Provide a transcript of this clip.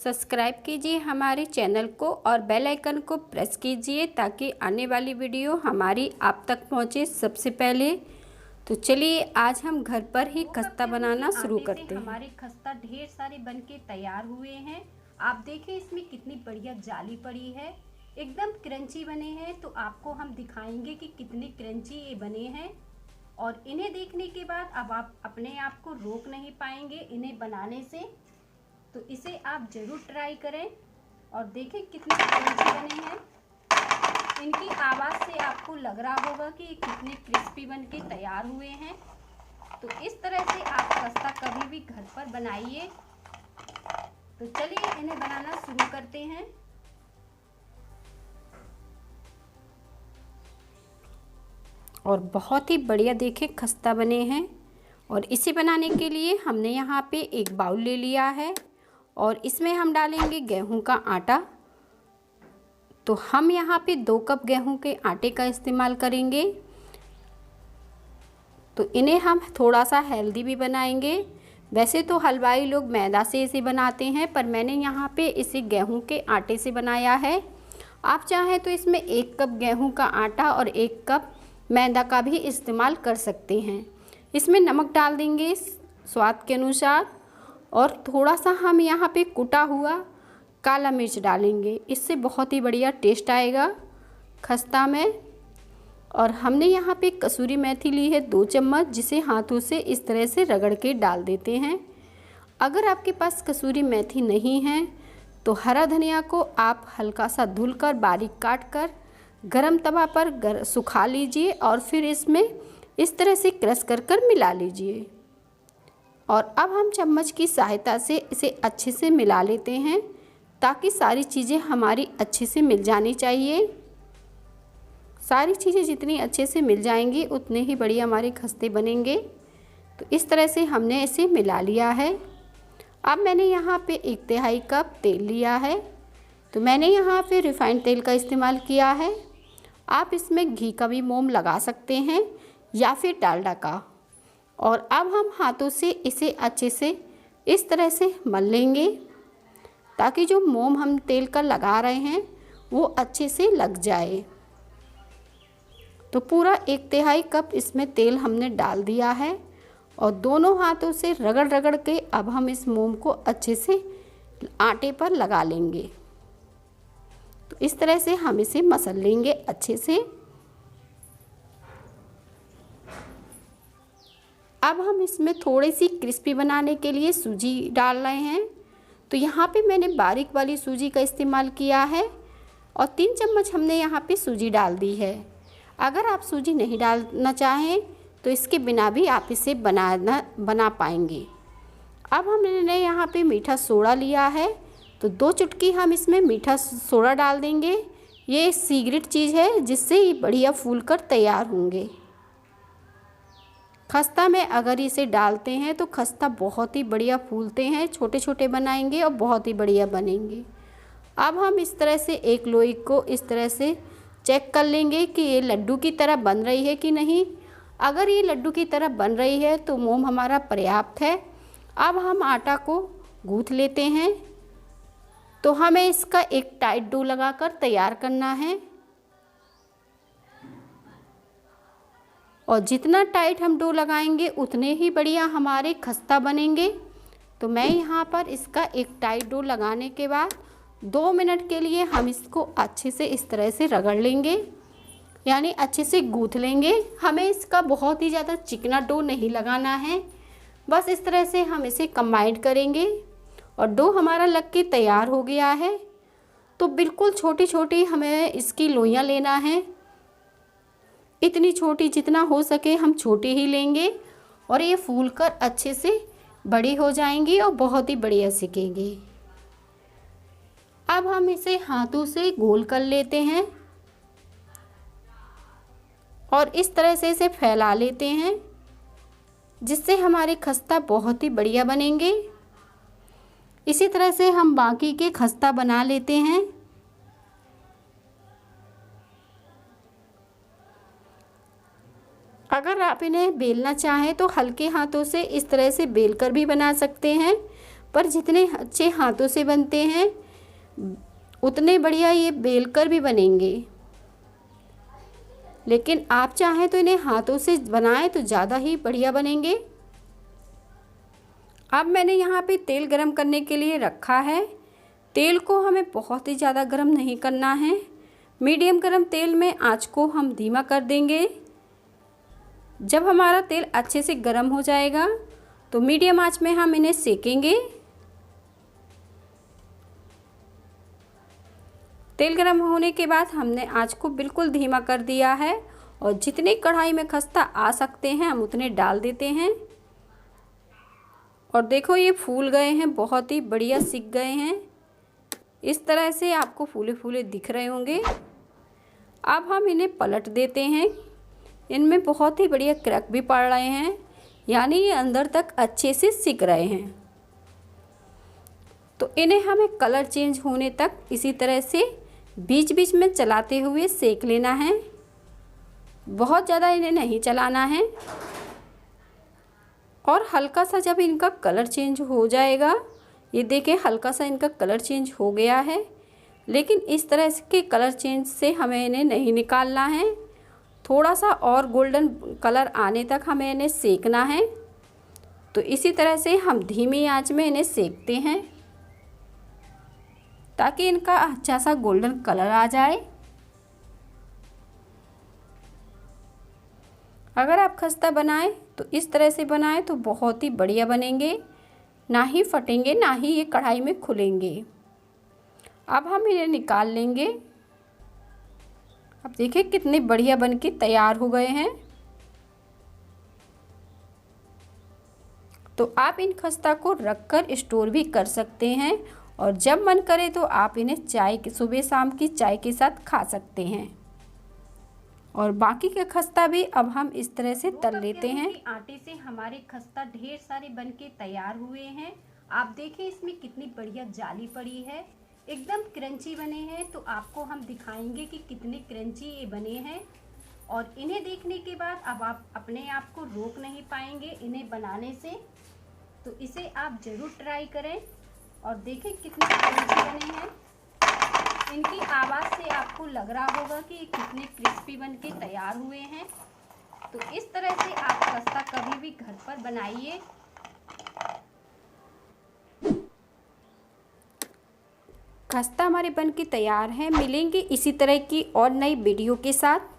Subscribe कीजिए हमारे channel को और बेल आइकन को प्रेस कीजिए ताकि आने वाली वीडियो हमारी आप तक पहुंचे सबसे पहले। तो चलिए आज हम घर पर ही खस्ता बनाना शुरू करते हैं। हमारे खस्ता ढेर सारे बनके तैयार हुए हैं। आप देखें इसमें कितनी बढ़िया जाली पड़ी है, एकदम क्रंची बने हैं। तो आपको हम दिखाएंगे कि कितने क्रंची ये बने हैं और इन्हें देखने के बाद अब आप अपने आप को रोक नहीं पाएंगे इन्हें बनाने से। तो इसे आप ज़रूर ट्राई करें और देखें कितने क्रंची बने हैं। इनकी आवाज़ से आपको लग रहा होगा कि ये कितने क्रिस्पी बन के तैयार हुए हैं। तो इस तरह से आप खस्ता कभी भी घर पर बनाइए। तो चलिए इन्हें बनाना शुरू करते हैं। और बहुत ही बढ़िया देखें खस्ता बने हैं। और इसे बनाने के लिए हमने यहाँ पे एक बाउल ले लिया है और इसमें हम डालेंगे गेहूं का आटा। तो हम यहाँ पे 2 कप गेहूं के आटे का इस्तेमाल करेंगे। तो इन्हें हम थोड़ा सा हेल्दी भी बनाएंगे। वैसे तो हलवाई लोग मैदा से इसे बनाते हैं, पर मैंने यहाँ पे इसे गेहूं के आटे से बनाया है। आप चाहें तो इसमें 1 कप गेहूं का आटा और 1 कप मैदा का भी इस्तेमाल कर सकते हैं। इसमें नमक डाल देंगे स्वाद के अनुसार और थोड़ा सा हम यहाँ पे कुटा हुआ काला मिर्च डालेंगे। इससे बहुत ही बढ़िया टेस्ट आएगा खस्ता में। और हमने यहाँ पे कसूरी मेथी ली है 2 चम्मच, जिसे हाथों से इस तरह से रगड़ के डाल देते हैं। अगर आपके पास कसूरी मेथी नहीं है तो हरा धनिया को आप हल्का सा धुलकर बारीक काट कर गरम तवा पर सुखा लीजिए और फिर इसमें इस तरह से क्रश कर मिला लीजिए। और अब हम चम्मच की सहायता से इसे अच्छे से मिला लेते हैं ताकि सारी चीज़ें हमारी अच्छे से मिल जानी चाहिए। सारी चीज़ें जितनी अच्छे से मिल जाएंगी उतने ही बढ़िया हमारे खस्ते बनेंगे। तो इस तरह से हमने इसे मिला लिया है। अब मैंने यहाँ पे 1/3 कप तेल लिया है। तो मैंने यहाँ पे रिफाइंड तेल का इस्तेमाल किया है। आप इसमें घी का भी मोम लगा सकते हैं या फिर डालडा का। और अब हम हाथों से इसे अच्छे से इस तरह से मल लेंगे ताकि जो मोम हम तेल का लगा रहे हैं वो अच्छे से लग जाए। तो पूरा 1/3 कप इसमें तेल हमने डाल दिया है और दोनों हाथों से रगड़ रगड़ के अब हम इस मोम को अच्छे से आटे पर लगा लेंगे। तो इस तरह से हम इसे मसल लेंगे अच्छे से। अब हम इसमें थोड़ी सी क्रिस्पी बनाने के लिए सूजी डाल रहे हैं। तो यहाँ पे मैंने बारीक वाली सूजी का इस्तेमाल किया है और 3 चम्मच हमने यहाँ पे सूजी डाल दी है। अगर आप सूजी नहीं डालना चाहें तो इसके बिना भी आप इसे बना पाएंगे। अब हमने यहाँ पे मीठा सोडा लिया है। तो 2 चुटकी हम इसमें मीठा सोडा डाल देंगे। ये सीक्रेट चीज़ है जिससे ये बढ़िया फूल कर तैयार होंगे। खस्ता में अगर इसे डालते हैं तो खस्ता बहुत ही बढ़िया फूलते हैं, छोटे छोटे बनाएंगे और बहुत ही बढ़िया बनेंगे। अब हम इस तरह से एक लोई को इस तरह से चेक कर लेंगे कि ये लड्डू की तरह बन रही है कि नहीं। अगर ये लड्डू की तरह बन रही है तो मोम हमारा पर्याप्त है। अब हम आटा को गूँथ लेते हैं। तो हमें इसका एक टाइट डो लगाकर तैयार करना है और जितना टाइट हम डो लगाएंगे उतने ही बढ़िया हमारे खस्ता बनेंगे। तो मैं यहाँ पर इसका एक टाइट डो लगाने के बाद 2 मिनट के लिए हम इसको अच्छे से इस तरह से रगड़ लेंगे, यानी अच्छे से गूँथ लेंगे। हमें इसका बहुत ही ज़्यादा चिकना डो नहीं लगाना है, बस इस तरह से हम इसे कंबाइन करेंगे और डो हमारा लग के तैयार हो गया है। तो बिल्कुल छोटी छोटी हमें इसकी लोइयाँ लेना है, इतनी छोटी जितना हो सके हम छोटी ही लेंगे और ये फूल कर अच्छे से बड़ी हो जाएंगी और बहुत ही बढ़िया सिकेंगी। अब हम इसे हाथों से गोल कर लेते हैं और इस तरह से इसे फैला लेते हैं जिससे हमारे खस्ता बहुत ही बढ़िया बनेंगे। इसी तरह से हम बाकी के खस्ता बना लेते हैं। अगर आप इन्हें बेलना चाहें तो हल्के हाथों से इस तरह से बेल कर भी बना सकते हैं, पर जितने अच्छे हाथों से बनते हैं उतने बढ़िया ये बेलकर भी बनेंगे। लेकिन आप चाहें तो इन्हें हाथों से बनाएं तो ज़्यादा ही बढ़िया बनेंगे। अब मैंने यहाँ पे तेल गरम करने के लिए रखा है। तेल को हमें बहुत ही ज़्यादा गरम नहीं करना है, मीडियम गरम तेल में आंच को हम धीमा कर देंगे। जब हमारा तेल अच्छे से गरम हो जाएगा तो मीडियम आंच में हम इन्हें सेकेंगे। तेल गरम होने के बाद हमने आंच को बिल्कुल धीमा कर दिया है और जितने कढ़ाई में खस्ता आ सकते हैं हम उतने डाल देते हैं। और देखो ये फूल गए हैं, बहुत ही बढ़िया सिक गए हैं। इस तरह से आपको फूले फूले दिख रहे होंगे। अब हम इन्हें पलट देते हैं। इनमें बहुत ही बढ़िया क्रैक भी पड़ रहे हैं, यानी ये अंदर तक अच्छे से सिक रहे हैं। तो इन्हें हमें कलर चेंज होने तक इसी तरह से बीच बीच में चलाते हुए सेक लेना है। बहुत ज़्यादा इन्हें नहीं चलाना है। और हल्का सा जब इनका कलर चेंज हो जाएगा, ये देखें हल्का सा इनका कलर चेंज हो गया है, लेकिन इस तरह के कलर चेंज से हमें इन्हें नहीं निकालना है। थोड़ा सा और गोल्डन कलर आने तक हमें इन्हें सेकना है। तो इसी तरह से हम धीमी आंच में इन्हें सेकते हैं ताकि इनका अच्छा सा गोल्डन कलर आ जाए। अगर आप खस्ता बनाएं तो इस तरह से बनाएं तो बहुत ही बढ़िया बनेंगे, ना ही फटेंगे ना ही ये कढ़ाई में खुलेंगे। अब हम इन्हें निकाल लेंगे। अब देखिए कितने बढ़िया बनके तैयार हो गए हैं। तो आप इन खस्ता को रखकर स्टोर भी कर सकते हैं और जब मन करे तो आप इन्हें चाय के सुबह शाम की चाय के साथ खा सकते हैं। और बाकी के खस्ता भी अब हम इस तरह से तल लेते हैं। आटे से हमारे खस्ता ढेर सारे बनके तैयार हुए हैं। आप देखें इसमें कितनी बढ़िया जाली पड़ी है, एकदम क्रंची बने हैं। तो आपको हम दिखाएंगे कि कितने क्रंची ये बने हैं। और इन्हें देखने के बाद अब आप अपने आप को रोक नहीं पाएंगे इन्हें बनाने से। तो इसे आप ज़रूर ट्राई करें और देखें कितने क्रंची बने हैं। इनकी आवाज़ से आपको लग रहा होगा कि ये कितने क्रिस्पी बनके तैयार हुए हैं। तो इस तरह से आप खस्ता कभी भी घर पर बनाइए। खस्ता हमारे बनके तैयार हैं। मिलेंगे इसी तरह की और नई वीडियो के साथ।